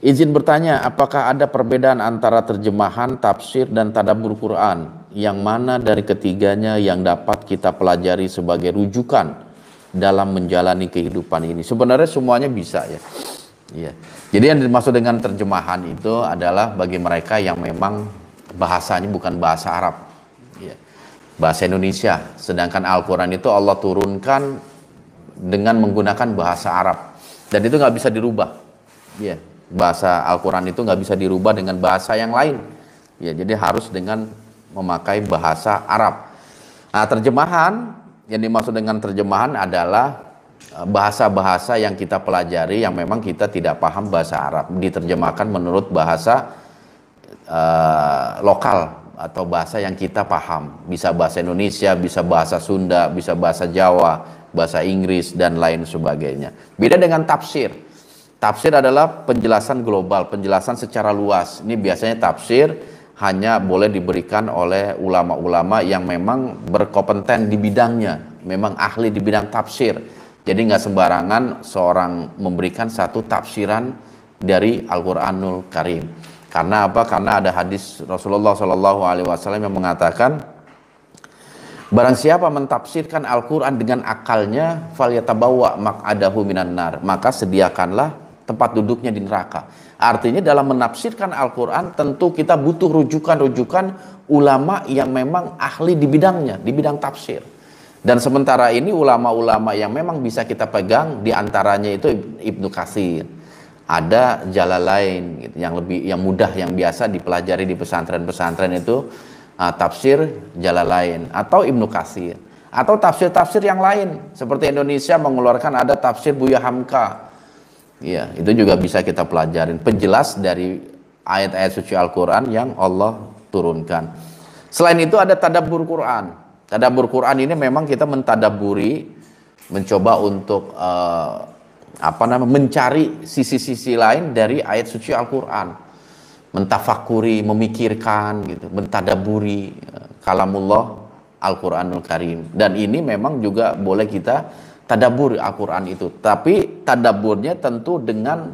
Izin bertanya, apakah ada perbedaan antara terjemahan, tafsir, dan tadabbur Quran? Yang mana dari ketiganya yang dapat kita pelajari sebagai rujukan dalam menjalani kehidupan ini? Sebenarnya semuanya bisa ya. Iya. Jadi yang dimaksud dengan terjemahan itu adalah bagi mereka yang memang bahasanya bukan bahasa Arab, ya, bahasa Indonesia. Sedangkan Al-Quran itu Allah turunkan dengan menggunakan bahasa Arab, dan itu nggak bisa dirubah. Ya, bahasa Al-Quran itu nggak bisa dirubah dengan bahasa yang lain. Ya, jadi harus dengan memakai bahasa Arab. Nah, terjemahan yang dimaksud dengan terjemahan adalah bahasa-bahasa yang kita pelajari yang memang kita tidak paham bahasa Arab, diterjemahkan menurut bahasa lokal atau bahasa yang kita paham. Bisa bahasa Indonesia, bisa bahasa Sunda, bisa bahasa Jawa, bahasa Inggris, dan lain sebagainya. Beda dengan tafsir. Tafsir adalah penjelasan global, penjelasan secara luas. Ini biasanya tafsir hanya boleh diberikan oleh ulama-ulama yang memang berkompeten di bidangnya, memang ahli di bidang tafsir. Jadi nggak sembarangan seorang memberikan satu tafsiran dari Al-Quranul Karim. Karena apa? Karena ada hadis Rasulullah SAW yang mengatakan, barang siapa mentafsirkan Al-Quran dengan akalnya, falyatabawa maq'adahu minan nar, maka sediakanlah tempat duduknya di neraka. Artinya dalam menafsirkan Al-Quran tentu kita butuh rujukan-rujukan ulama yang memang ahli di bidangnya, di bidang tafsir. Dan sementara ini ulama-ulama yang memang bisa kita pegang diantaranya itu Ibnu Katsir, ada Jalalain gitu, yang mudah, yang biasa dipelajari di pesantren-pesantren itu tafsir Jalalain atau Ibnu Katsir, atau tafsir-tafsir yang lain seperti Indonesia mengeluarkan ada tafsir Buya Hamka. Ya, itu juga bisa kita pelajarin penjelas dari ayat-ayat suci Al-Quran yang Allah turunkan. Selain itu ada tadabbur Quran. Tadabbur Quran ini memang kita mentadaburi, mencoba untuk mencari sisi-sisi lain dari ayat suci Al-Quran, mentafakuri, memikirkan gitu, mentadaburi kalamullah Al-Quranul Karim. Dan ini memang juga boleh kita tadabbur Al-Quran itu, tapi tadabburnya tentu dengan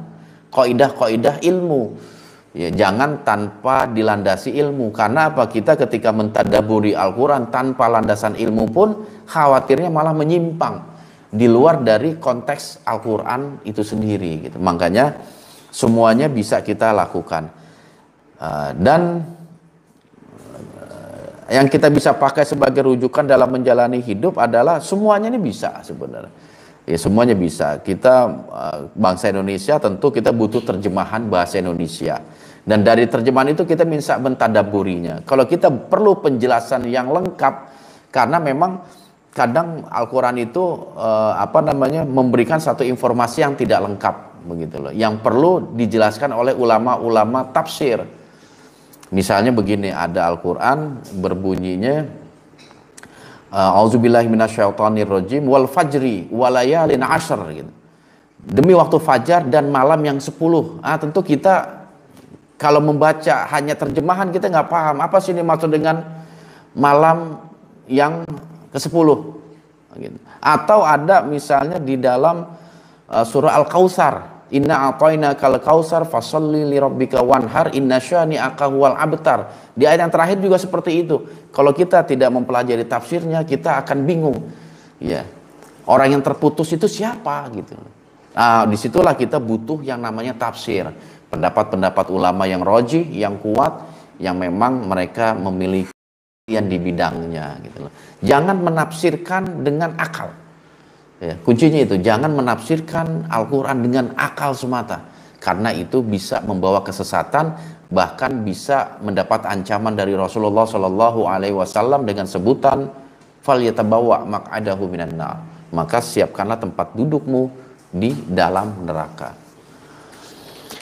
kaidah-kaidah ilmu. Ya, jangan tanpa dilandasi ilmu. Karena apa? Kita ketika mentadaburi Al-Quran tanpa landasan ilmu pun khawatirnya malah menyimpang di luar dari konteks Al-Quran itu sendiri gitu. Makanya semuanya bisa kita lakukan. Dan yang kita bisa pakai sebagai rujukan dalam menjalani hidup adalah semuanya ini bisa sebenarnya. Ya, semuanya bisa. Kita bangsa Indonesia tentu kita butuh terjemahan bahasa Indonesia. Dan dari terjemahan itu kita bisa mentadaburinya. Kalau kita perlu penjelasan yang lengkap, karena memang kadang Al-Quran itu memberikan satu informasi yang tidak lengkap begitu loh, yang perlu dijelaskan oleh ulama-ulama tafsir. Misalnya begini, ada Al-Quran berbunyinya auzubillahi minasyaitonirrajim wal fajri walayalin ashr gitu. Demi waktu fajar dan malam yang 10. Tentu kita kalau membaca hanya terjemahan kita nggak paham apa sih ini maksud dengan malam yang ke-10 gitu. Atau ada misalnya di dalam surah Al-Kautsar, inna a'tainakal kautsar fasholli lirabbika wanhar inna syani'aka huwal abtar. Di ayat yang terakhir juga seperti itu. Kalau kita tidak mempelajari tafsirnya, kita akan bingung. Ya. Orang yang terputus itu siapa gitu. Disitulah kita butuh yang namanya tafsir. Pendapat-pendapat ulama yang rajih, yang kuat, yang memang mereka memiliki yang di bidangnya gitu loh. Jangan menafsirkan dengan akal. Ya, kuncinya itu, jangan menafsirkan Al-Quran dengan akal semata, karena itu bisa membawa kesesatan, bahkan bisa mendapat ancaman dari Rasulullah SAW dengan sebutan falyatabawa maq'adahu minan nar, maka siapkanlah tempat dudukmu di dalam neraka.